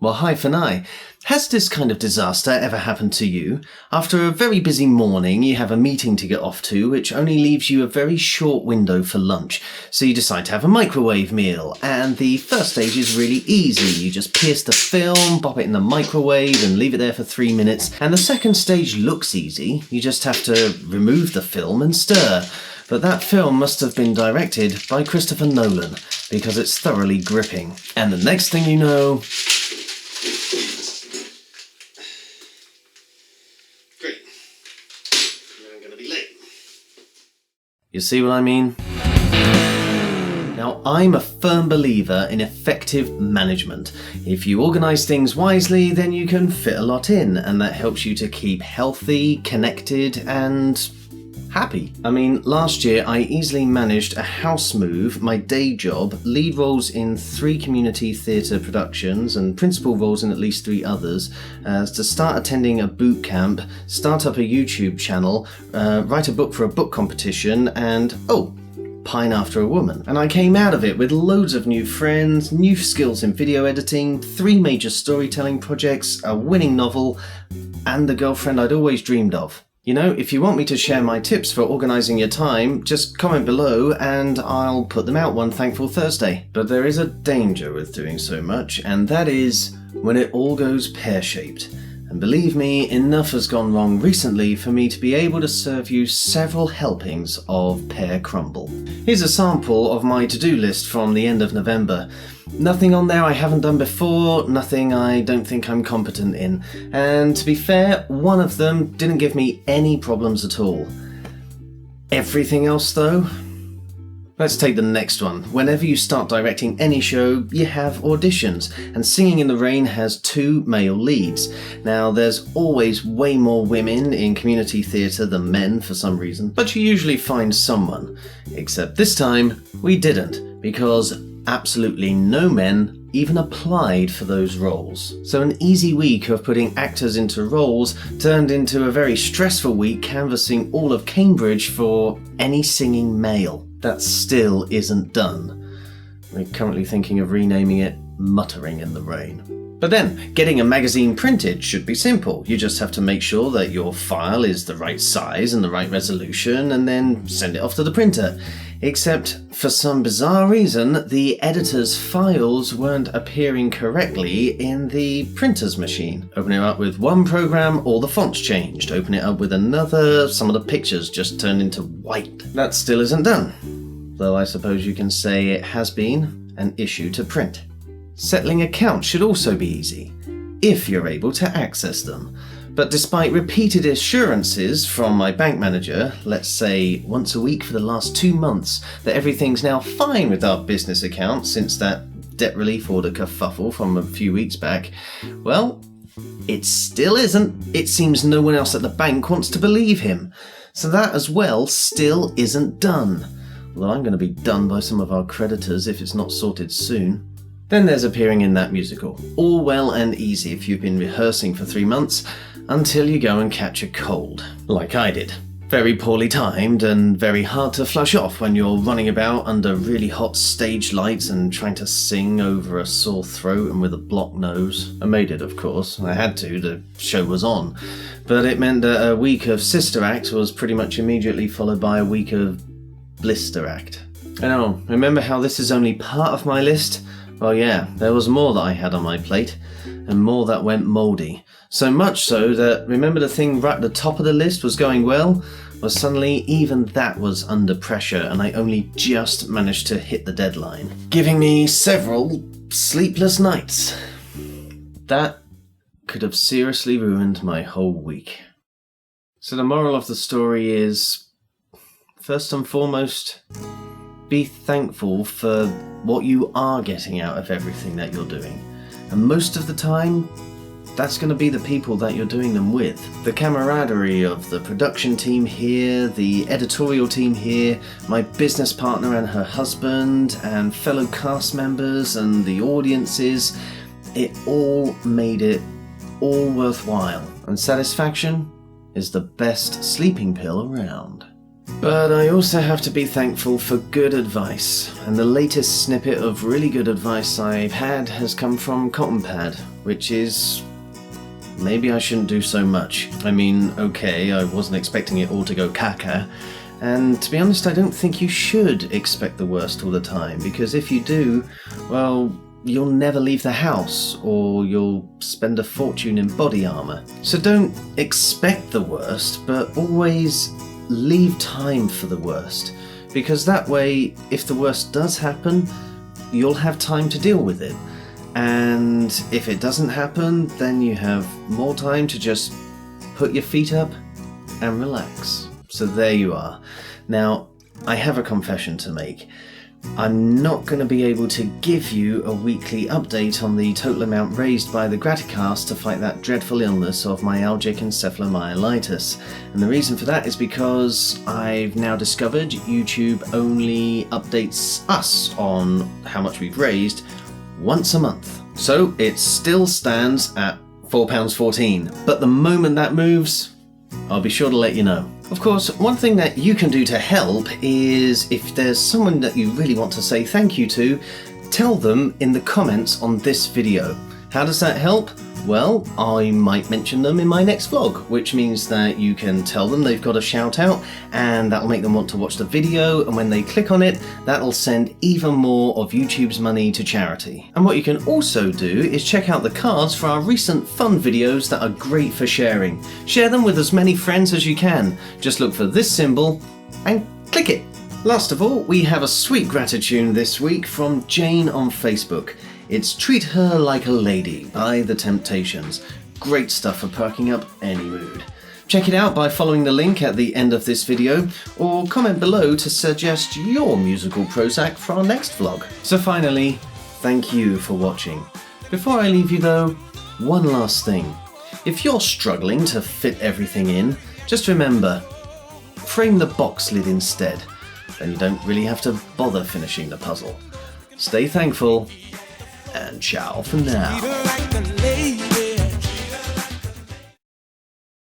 Well, hi for now. Has this kind of disaster ever happened to you? After a very busy morning, you have a meeting to get off to, which only leaves you a very short window for lunch. So you decide to have a microwave meal, and the first stage is really easy. You just pierce the film, pop it in the microwave, and leave it there for 3 minutes. And the second stage looks easy. You just have to remove the film and stir. But that film must have been directed by Christopher Nolan, because it's thoroughly gripping. And the next thing you know... Great. I'm going to be late. You see what I mean? Now, I'm a firm believer in effective management. If you organise things wisely, then you can fit a lot in, and that helps you to keep healthy, connected, and happy. I mean, last year I easily managed a house move, my day job, lead roles in 3 community theatre productions and principal roles in at least 3 others, to start attending a boot camp, start up a YouTube channel, write a book for a book competition, and pine after a woman. And I came out of it with loads of new friends, new skills in video editing, 3 major storytelling projects, a winning novel, and the girlfriend I'd always dreamed of. You know, if you want me to share my tips for organising your time, just comment below and I'll put them out one thankful Thursday. But there is a danger with doing so much, and that is when it all goes pear-shaped. And believe me, enough has gone wrong recently for me to be able to serve you several helpings of pear crumble. Here's a sample of my to-do list from the end of November. Nothing on there I haven't done before, nothing I don't think I'm competent in. And to be fair, one of them didn't give me any problems at all. Everything else though? Let's take the next one. Whenever you start directing any show, you have auditions, and Singing in the Rain has 2 male leads. Now, there's always way more women in community theatre than men for some reason, but you usually find someone. Except this time, we didn't, because absolutely no men even applied for those roles. So an easy week of putting actors into roles turned into a very stressful week canvassing all of Cambridge for any singing male. That still isn't done. We're currently thinking of renaming it Muttering in the Rain. But then, getting a magazine printed should be simple. You just have to make sure that your file is the right size and the right resolution, and then send it off to the printer. Except, for some bizarre reason, the editor's files weren't appearing correctly in the printer's machine. Open it up with one program, all the fonts changed. Open it up with another, some of the pictures just turned into white. That still isn't done. Though I suppose you can say it has been an issue to print. Settling accounts should also be easy, if you're able to access them. But despite repeated assurances from my bank manager, let's say once a week for the last 2 months, that everything's now fine with our business account since that debt relief order kerfuffle from a few weeks back, well, it still isn't. It seems no one else at the bank wants to believe him. So that as well still isn't done. Although I'm going to be done by some of our creditors if it's not sorted soon. Then there's appearing in that musical. All well and easy if you've been rehearsing for 3 months, until you go and catch a cold. Like I did. Very poorly timed and very hard to flush off when you're running about under really hot stage lights and trying to sing over a sore throat and with a blocked nose. I made it, of course. I had to, the show was on. But it meant that a week of Sister Act was pretty much immediately followed by a week of Blister Act. And remember how this is only part of my list? Well, yeah, there was more that I had on my plate, and more that went mouldy. So much so that, remember the thing right at the top of the list was going well? Well, suddenly even that was under pressure, and I only just managed to hit the deadline, giving me several sleepless nights. That could have seriously ruined my whole week. So the moral of the story is, first and foremost, be thankful for what you are getting out of everything that you're doing. And most of the time, that's going to be the people that you're doing them with. The camaraderie of the production team here, the editorial team here, my business partner and her husband, and fellow cast members and the audiences, it all made it all worthwhile. And satisfaction is the best sleeping pill around. But I also have to be thankful for good advice, and the latest snippet of really good advice I've had has come from Cotton Pad, which is... maybe I shouldn't do so much. I mean, okay, I wasn't expecting it all to go caca, and to be honest, I don't think you should expect the worst all the time, because if you do, well, you'll never leave the house, or you'll spend a fortune in body armor. So don't expect the worst, but always leave time for the worst, because that way, if the worst does happen, you'll have time to deal with it. And if it doesn't happen, then you have more time to just put your feet up and relax. So there you are. Now, I have a confession to make. I'm not going to be able to give you a weekly update on the total amount raised by the Graticast to fight that dreadful illness of myalgic encephalomyelitis. And the reason for that is because I've now discovered YouTube only updates us on how much we've raised once a month. So it still stands at £4.14, but the moment that moves, I'll be sure to let you know. Of course, one thing that you can do to help is if there's someone that you really want to say thank you to, tell them in the comments on this video. How does that help? Well, I might mention them in my next vlog, which means that you can tell them they've got a shout out, and that'll make them want to watch the video, and when they click on it, that'll send even more of YouTube's money to charity. And what you can also do is check out the cards for our recent fun videos that are great for sharing. Share them with as many friends as you can. Just look for this symbol and click it. Last of all, we have a sweet gratitude this week from Jane on Facebook. It's Treat Her Like a Lady by The Temptations. Great stuff for perking up any mood. Check it out by following the link at the end of this video, or comment below to suggest your musical Prozac for our next vlog. So finally, thank you for watching. Before I leave you though, one last thing. If you're struggling to fit everything in, just remember, frame the box lid instead. Then you don't really have to bother finishing the puzzle. Stay thankful, and ciao for now.